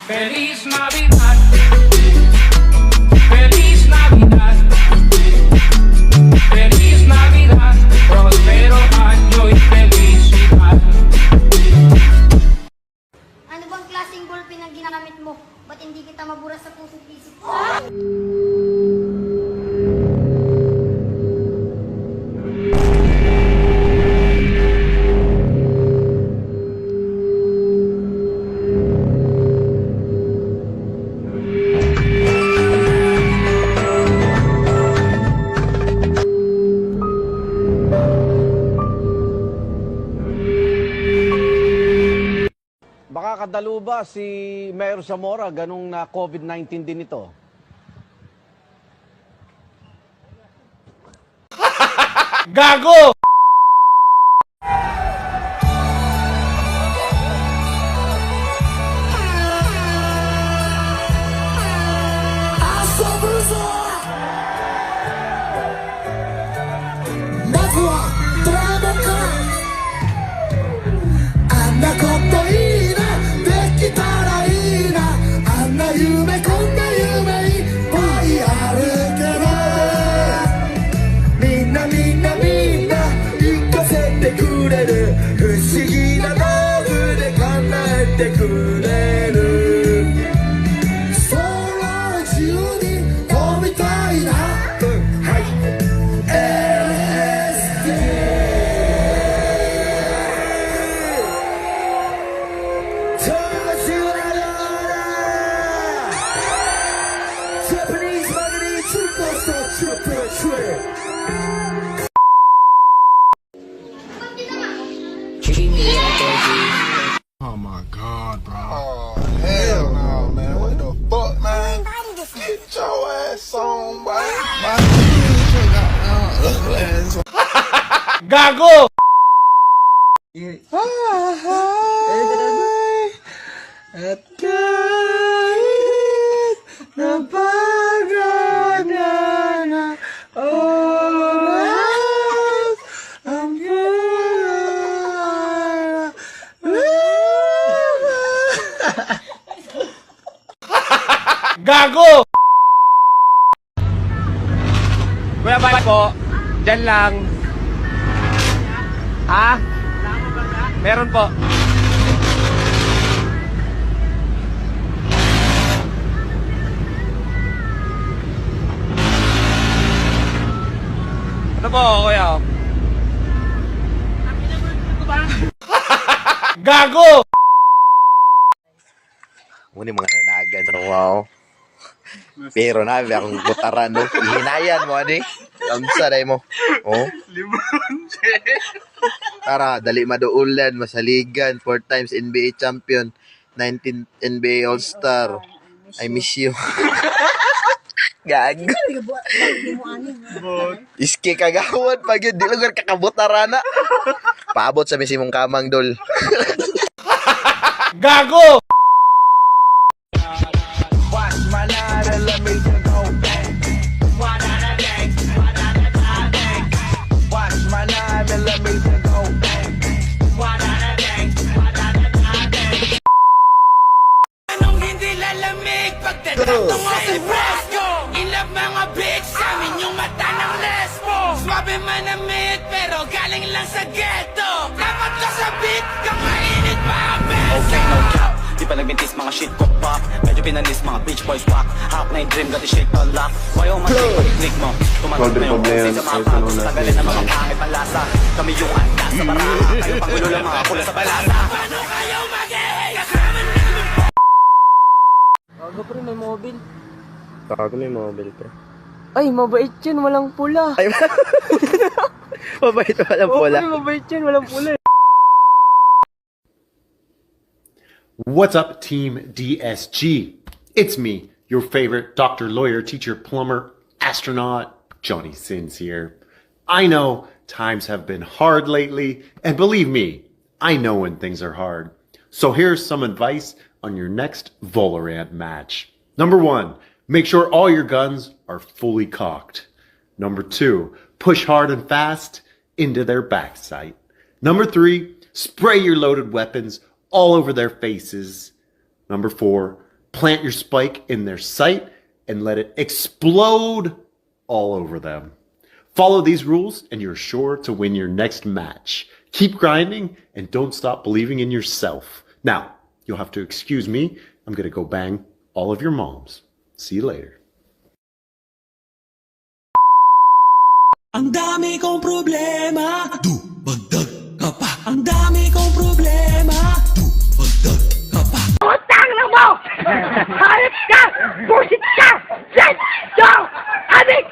Feliz Navidad. Feliz Navidad. Feliz Navidad. Prospero año y felicidad. Ano bang klaseng ballpen ang ginamit mo? Ba't hindi kita mabura sa puso't isip ko? Baka kadalo ba si Mayor Zamora ganung na COVID-19 din ito? Gago! Oh my god, bro. Oh, hell no, man. What the fuck, man? Get your ass on, boy. Gago! At kahit napagana na oras, ang Gago! Kuya Bay po, dyan lang. Ha? Meron po. Ano po, kuya? Gago! Muni mga nanagan sa wow. Pero nabi akong butaran no. Hinayan mo ani. Ang saray mo. Oh. Lebron James. Tara, dali maduulan, masaligan, 4 times NBA champion, 19 NBA All-Star. I miss you. Gago. Iski kagawad pag yun, di lugar kakabutarana. Paabot sa misimong kamang dol. Gago! Anong hindi lalamig pagdating ng mga presko? Ilang mga bitch sa amin yung mata ng lesbo. Swabe manamit pero galing lang sa ghetto. Dapat ka sa beat kang mainit pa ang beso. Okay, no cap. Di pa nagmintis mga shit cook pop. Medyo pinanis mga bitch boys whack. Half na yung dream, got the shit on lock. Why oh man, pag-click mo. Tumanap na yung pussy sa mga pagos. Tagalin na mga kahit panlasa. Kami yung andas sa baraha. Kayo panggulo lang mga pula sa balasa. Paano kayo mag-ehey? Kasama namin po. Gago pre, may mobile. Tago na yung mobile ko. Ay, mabait yun, walang pula. Ay, mabait walang Oo, pula. pre, mabait yun, walang pula. What's up, Team DSG? It's me, your favorite doctor, lawyer, teacher, plumber, astronaut, Johnny Sins here. I know times have been hard lately, and believe me, I know when things are hard. So here's some advice on your next Valorant match. Number 1, make sure all your guns are fully cocked. Number 2, push hard and fast into their backside. Number 3, spray your loaded weapons all over their faces. Number 4, Plant your spike in their sight and let it explode all over them. Follow these rules and you're sure to win your next match. Keep grinding and don't stop believing in yourself. Now, you'll have to excuse me. I'm going to go bang all of your moms. See you later. Ang dami kong problema, bagdag ka pa. Ang dami kong problema, bagdag ka pa. Utang na mo! Halit ka! Busit ka! Shit! Go! Adik!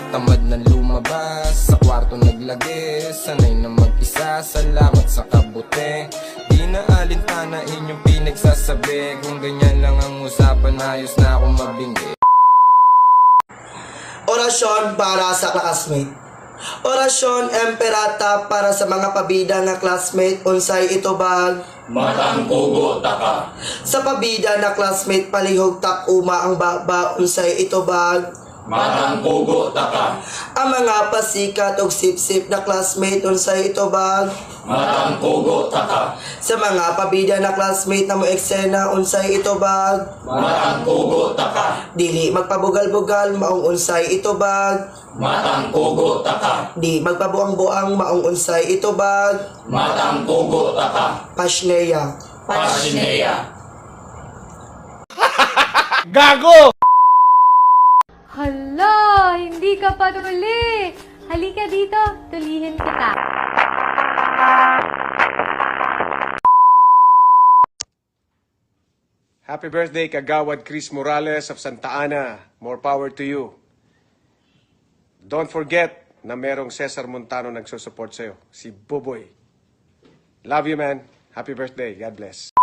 Tamad na lumabas, sa kwarto naglagi. Sanay na mag-isa, salamat sa kabuti. Di na alintana inyong pinagsasabi. Kung ganyan lang ang usapan, ayos na akong mabinggi. Orasyon para sa classmate. Orasyon emperata para sa mga pabida nga classmate. Unsay ito bag? Matang pugo taka. Sa pabida na classmate palihog takuma ang baba. Unsay ito bag? Matang pugo taka. Ang mga pasikat og sip-sip na classmate. Unsay ito bag? Matang pugo taka. Sa mga pabida na classmate na mo eksena. Unsay ito bag? Matang pugo taka. Dili magpabugal-bugal maong unsay ito bag? Matang pugo taka. Di magpabuang-buang maong unsay ito bag? Matang pugo taka. Pasneya. Pasneya. Gago! Hala, hindi ka pa tuli. Halika dito, tulihin kita. Happy birthday, Kagawad Chris Morales of Santa Ana. More power to you. Don't forget na merong Cesar Montano nagsusupport sa'yo. Si Buboy. Love you, man. Happy birthday. God bless.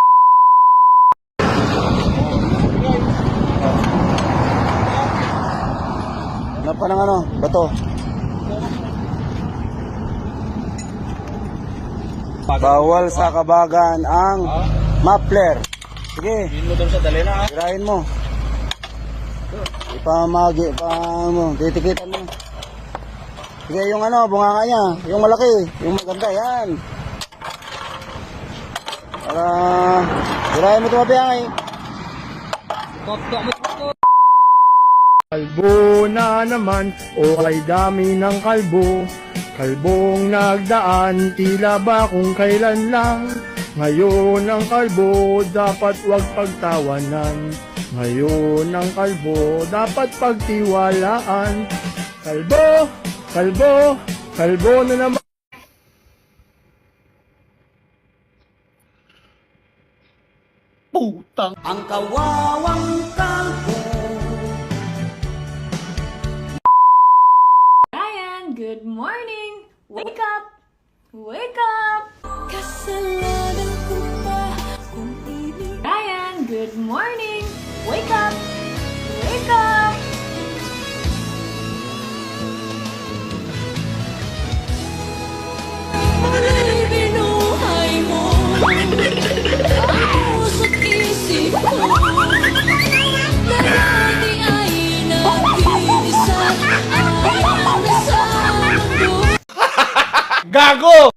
Ano pa ng ano? Bato. Bawal sa kabagan ang muffler. Sige. Hindi mo doon sa dalena. Tirahin mo. Ipamagi pa mo. Titikitan mo. Sige, yung ano, bunganga niya. Yung malaki. Yung maganda. Yan. Para tirahin mo tumabiyangay. Kalbo na naman, o kay dami ng kalbo. Kalbong nagdaan, tila ba kung kailan lang. Ngayon ang kalbo, dapat wag pagtawanan. Ngayon ang kalbo, dapat pagtiwalaan. Kalbo, kalbo, kalbo na naman. Putang. Ang kawawang kalbo. Ryan, good morning! Wake up! Wake up! Kasalanan ko pa kung ibig. Ryan, good morning! Wake up! Wake up! Ako'y binuhay mo. Puso't isip ko. Dati ay nag-iisat. Ayaw na sa mundo. Gago!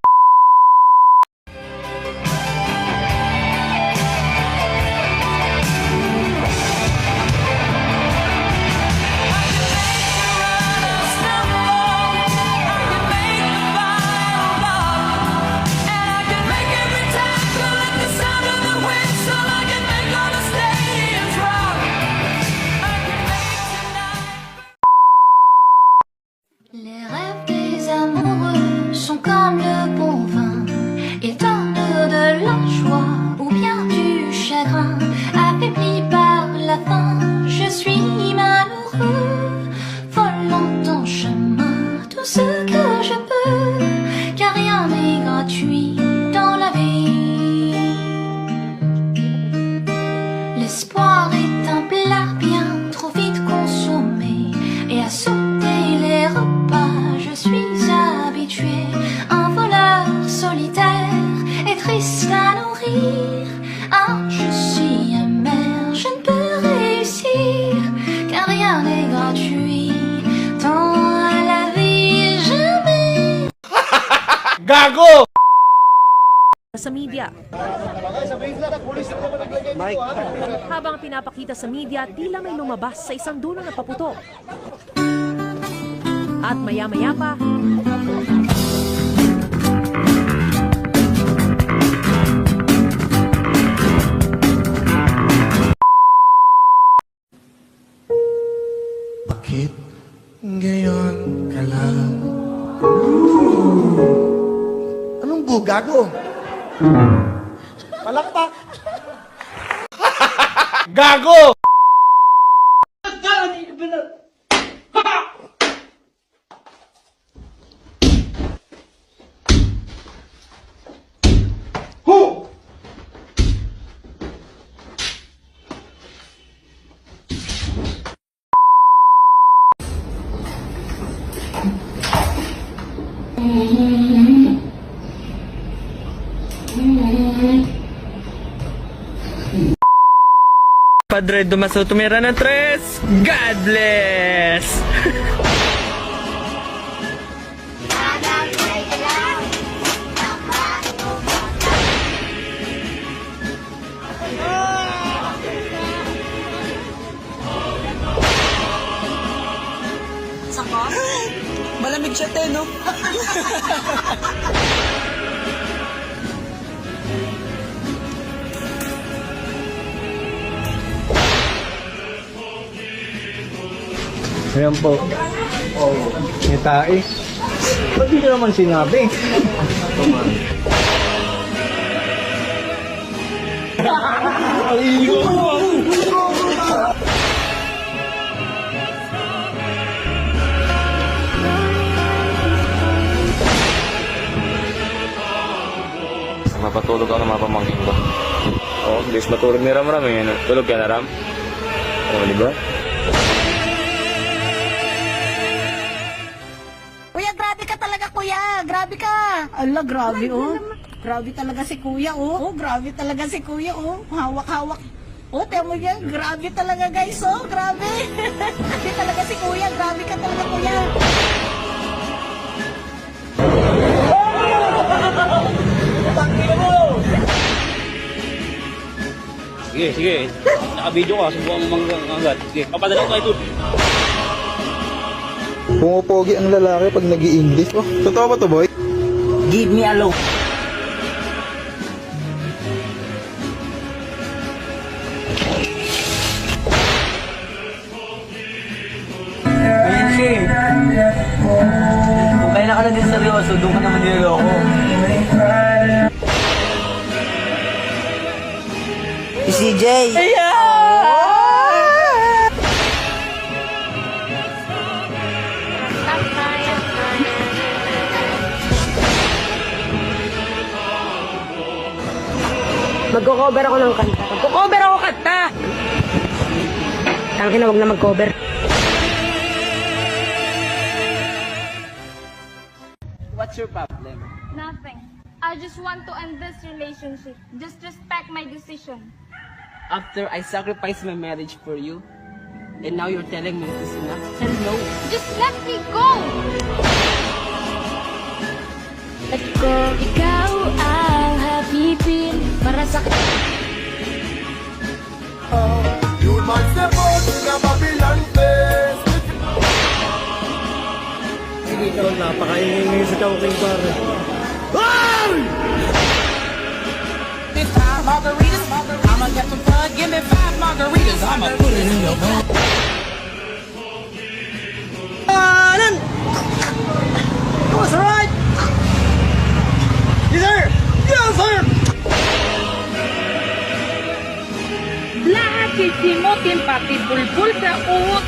Les rêves des amoureux sont comme le bon vin. Ils donnent de la joie ou bien du chagrin. Affaibli par la faim, je suis malheureux. Volant ton chemin, tout ce que je peux. Car rien n'est gratuit dans la vie. L'espoir est un plat bien trop vite consommé. Et à sauter les repas, je suis habitué. Un voleur solitaire et triste à nourrir. Ah, je suis amer, je ne peux réussir. Car rien n'est gratuit dans la vie, jamais. Gago! sa media. Habang pinapakita sa media, tila may lumabas sa isang dulo na paputok. At maya-maya pa, Bakit ngayon ka lang? Anong gago? Palakpak! Gago! Padre Dumaso tumira ng 3. God bless! Saka? Malamig siya, te, no? Ayan po. May tae. Ba't di nyo naman sinabi? Mapatulog ako ng mga pamangkin ko. Oo, bilis matulog ni Ram Ram eh. Tulog ka na Ram? Oo, di ba? Kuya, grabe ka talaga, kuya. Grabe ka. Ala, grabe, oh. Grabe talaga si kuya, oh. Oh, grabe talaga si kuya, oh. Hawak-hawak. Oh, tiyan mo yan. Grabe talaga, guys, oh. Grabe. Grabe talaga si kuya. Grabe ka talaga, kuya. Sige, sige. Naka-video ka. Subukan mo agad. Sige, papadala ko ito. Pumopogi ang lalaki pag nag-i-English. Oh, totoo ba to, boy? Give me a look. Ayan siya. Kung kaya ka na din seryoso, doon ka naman niloloko. Si CJ! Magko-cover ako ng kanta. Magko-cover ako kanta! Tangina, wag na mag-cover. What's your problem? Nothing. I just want to end this relationship. Just respect my decision. After I sacrificed my marriage for you, and now you're telling me this is enough? Hell no. Just let me go! Let go. Ikaw ang happy pill para sa... You must step out in a Babylon face. Sige, ikaw napakaingay sa Chowking, pare. Margaritas, I'ma get some fun. Give me 5 margaritas, I'ma put it in your mouth. Was right! Yes, sir! Yes, sir! Lahat isimot yung pati bulbul sa uot.